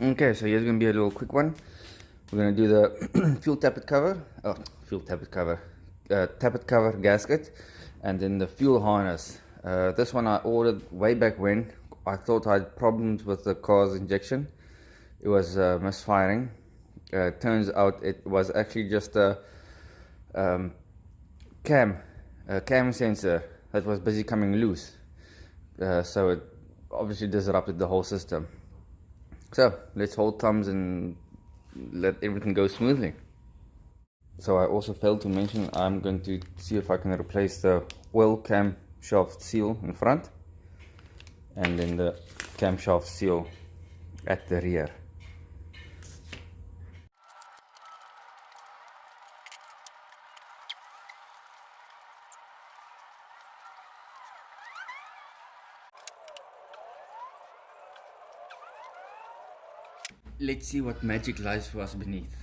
Okay, so here's gonna be a little quick one. We're gonna do the fuel tappet cover, tappet cover gasket, and then the fuel harness. This one I ordered way back when. I thought I had problems with the car's injection. It was misfiring. Turns out it was actually just a cam sensor that was busy coming loose. So it obviously disrupted the whole system. So let's hold thumbs and let everything go smoothly. So I also failed to mention I'm going to see if I can replace the oil camshaft seal in front and then the camshaft seal at the rear. Let's see what magic lies for us beneath.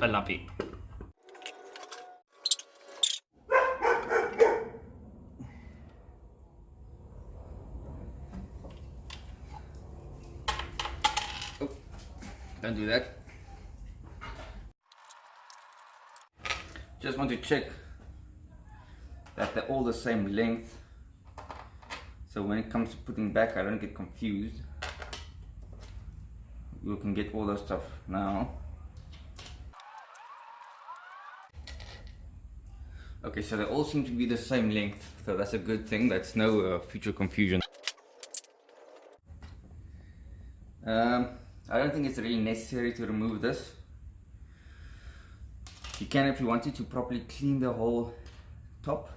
A lumpy. Oh, don't do that. Just want to check that they're all the same length, so when it comes to putting back I don't get confused. You can get all that stuff now. Okay, so they all seem to be the same length, so that's a good thing. That's no future confusion. I don't think it's really necessary to remove this. You can, if you wanted to, properly clean the whole top,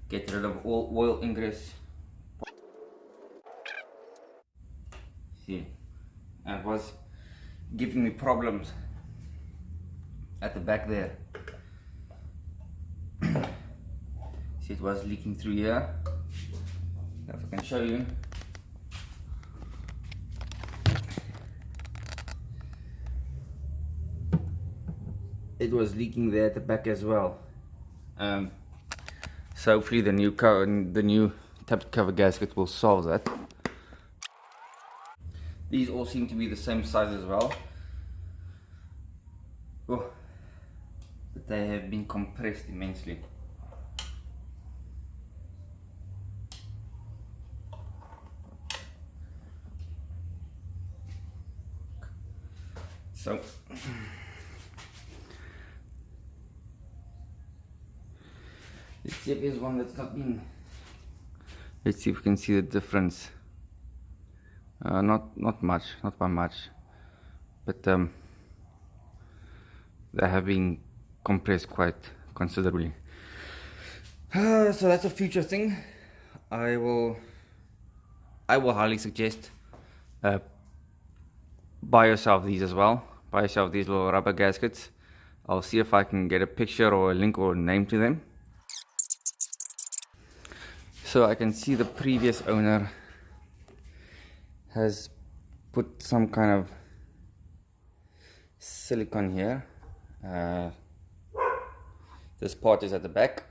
get rid of all oil ingress. See, and it was giving me problems at the back there. See, it was leaking through here. If I can show you. It was leaking there at the back as well. So hopefully the new tappet cover gasket will solve that. These all seem to be the same size as well. Oh, but they have been compressed immensely. So let's see if there's one that's not been. Let's see if we can see the difference. Not much, not by much, but they have been compressed quite considerably. So that's a future thing. I will highly suggest buy yourself these as well. Buy yourself these little rubber gaskets. I'll see if I can get a picture or a link or a name to them. So I can see the previous owner has put some kind of silicone here. This part is at the back,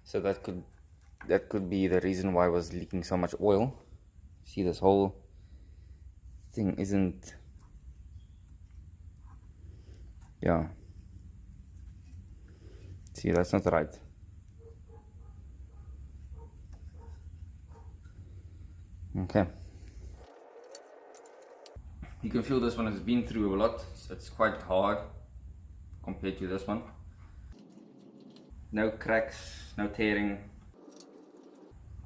so that could be the reason why it was leaking so much oil. See, this whole thing isn't, yeah, see, that's not right. Okay, you can feel this one has been through a lot. It's quite hard compared to this one. No cracks, no tearing.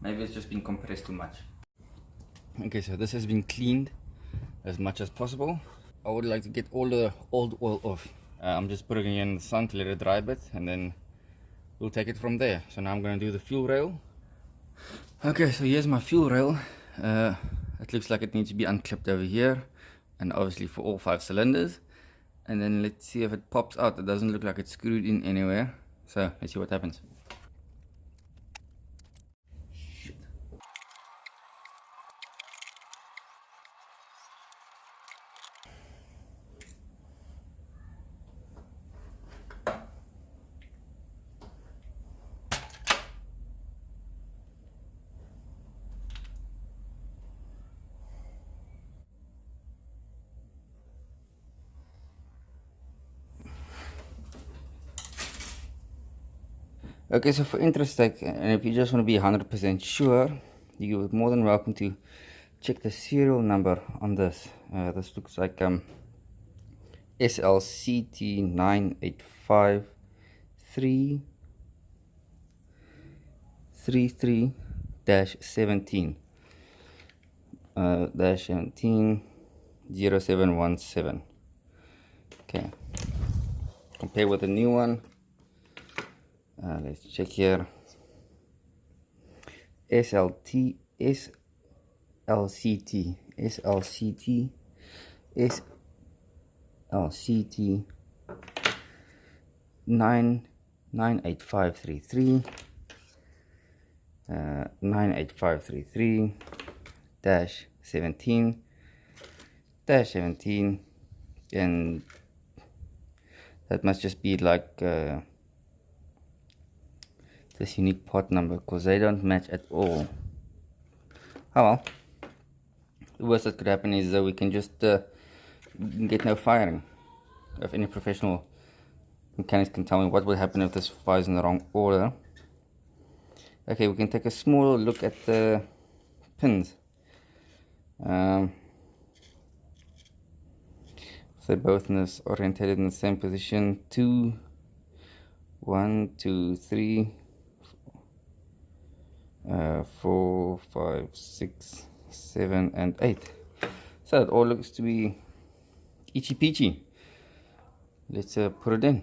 Maybe it's just been compressed too much. Okay, so this has been cleaned as much as possible. I would like to get all the old oil off. I'm just putting it in the sun to let it dry a bit, and then we'll take it from there. So now I'm going to do the fuel rail. Okay, so here's my fuel rail. It looks like it needs to be unclipped over here, and obviously for all 5 cylinders. And then let's see if it pops out. It doesn't look like it's screwed in anywhere, so let's see what happens. Shit. Okay, so for interest sake, and if you just want to be 100% sure, you're more than welcome to check the serial number on this. This looks like SLCT 985333-17 -17 0717. Okay, compare with the new one. Let's check here. SLCT 98533 -17 -17, and that must just be like this unique part number, because they don't match at all. Oh well, the worst that could happen is we can just get no firing. If any professional mechanics can tell me what will happen if this fires in the wrong order. Okay, we can take a small look at the pins. So both in this orientated in the same position. 2, 1, 2, 3, 4, 5, 6, 7, and 8. So it all looks to be itchy peachy. Let's put it in.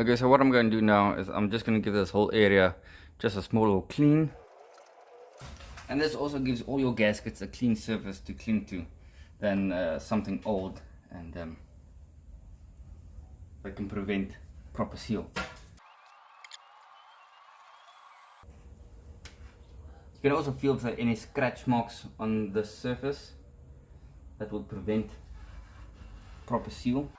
Okay, so what I'm going to do now is I'm just going to give this whole area just a small little clean. And this also gives all your gaskets a clean surface to cling to than something old, and that can prevent proper seal. You can also feel if there are any scratch marks on the surface that would prevent proper seal.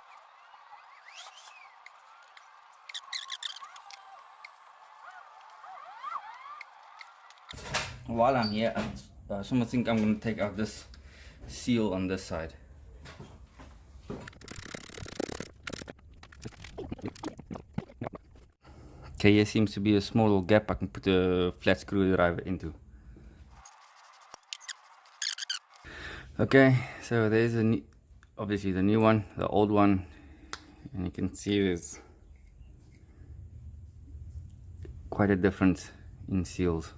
While I'm here, someone think I'm going to take out this seal on this side. Okay, here seems to be a small little gap I can put a flat screwdriver into. Okay, so there's a new, obviously the new one, the old one, and you can see there's quite a difference in seals.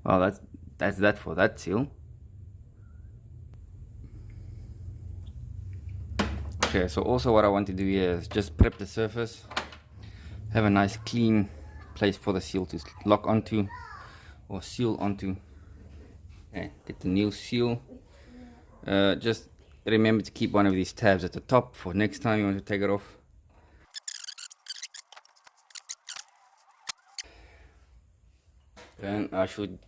Well, that's that for that seal. Okay, so also what I want to do here is just prep the surface, have a nice clean place for the seal to lock onto or seal onto. Okay, get the new seal. Just remember to keep one of these tabs at the top for next time you want to take it off. Then I should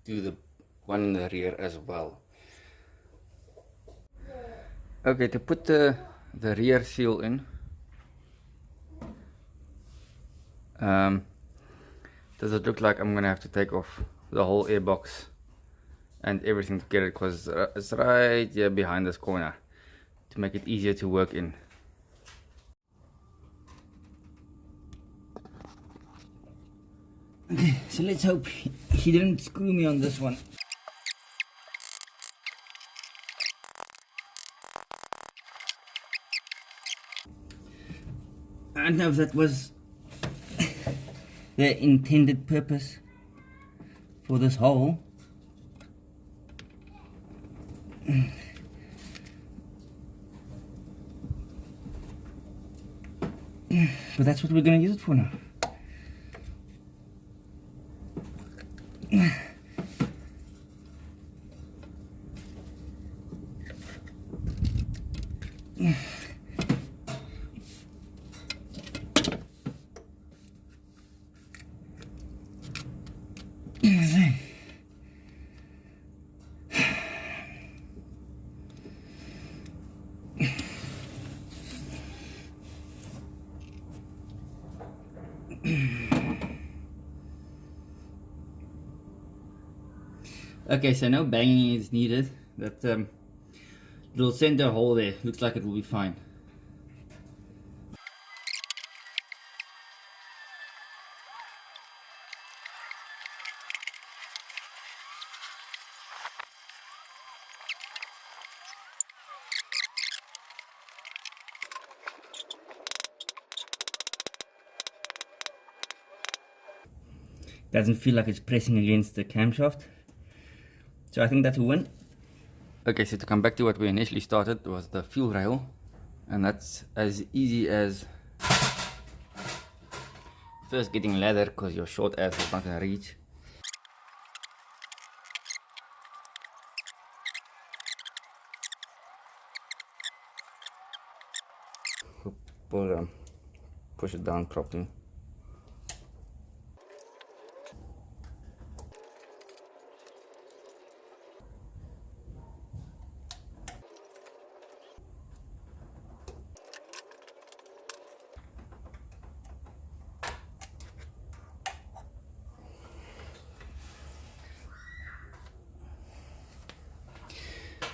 do the one in the rear as well. Okay, to put the rear seal in, does it look like I'm gonna have to take off the whole airbox and everything to get it, because it's right here behind this corner to make it easier to work in. Okay, so let's hope he didn't screw me on this one. I don't know if that was the intended purpose for this hole. But that's what we're going to use it for now. Okay, so no banging is needed. That little center hole there looks like it will be fine. Doesn't feel like it's pressing against the camshaft. So I think that's a win. Okay, so to come back to what we initially started was the fuel rail, and that's as easy as first getting leather, because your short ass is not gonna reach. Push it down properly.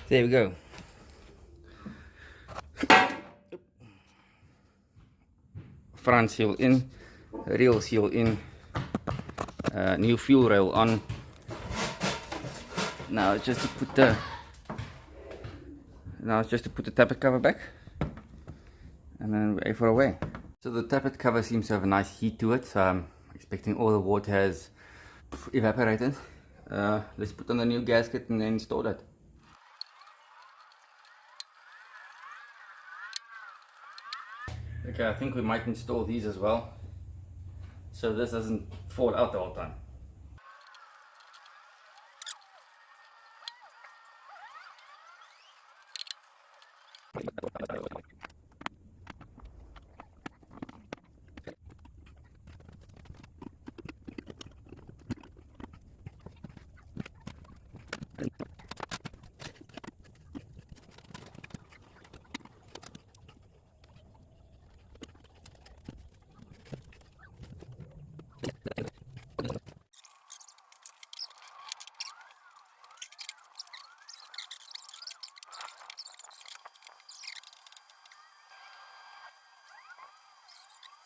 There we go. Front seal in, rear seal in, new fuel rail on. Now it's just to put the tappet cover back, and then we're for away. So the tappet cover seems to have a nice heat to it, so I'm expecting all the water has evaporated. Let's put on the new gasket and then install it. Okay, I think we might install these as well, so this doesn't fall out the whole time.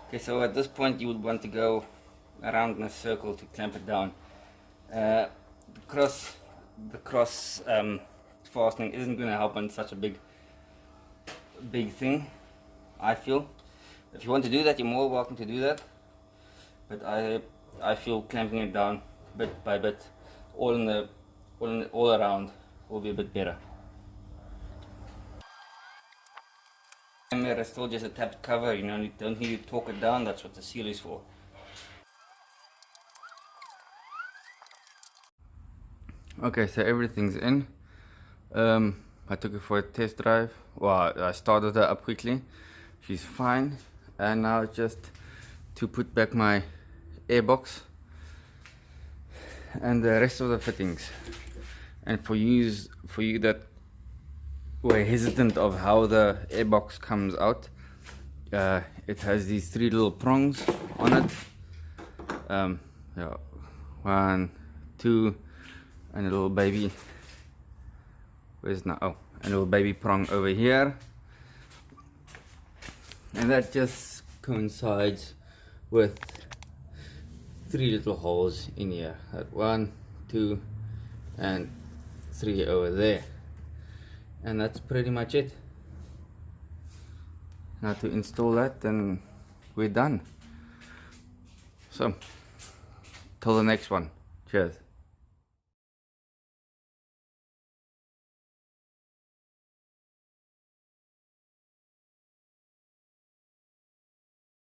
Okay, so at this point you would want to go around in a circle to clamp it down. The cross fastening isn't going to help on such a big thing, I feel. If you want to do that, you're more welcome to do that, but I feel clamping it down bit by bit, all around, will be a bit better. Camera is still just a tapped cover, you know, you don't need to torque it down. That's what the seal is for. Okay, so everything's in. I took her for a test drive. Well, I started her up quickly. She's fine. And now it's just to put back my airbox and the rest of the fittings. And for you that were hesitant of how the airbox comes out, it has these 3 little prongs on it. Yeah, 1, 2, and a little baby. Where's now? Oh, and a little baby prong over here, and that just coincides with 3 little holes in here. 1, 2, and 3 over there. And that's pretty much it. Now to install that, and we're done. So till the next one, cheers.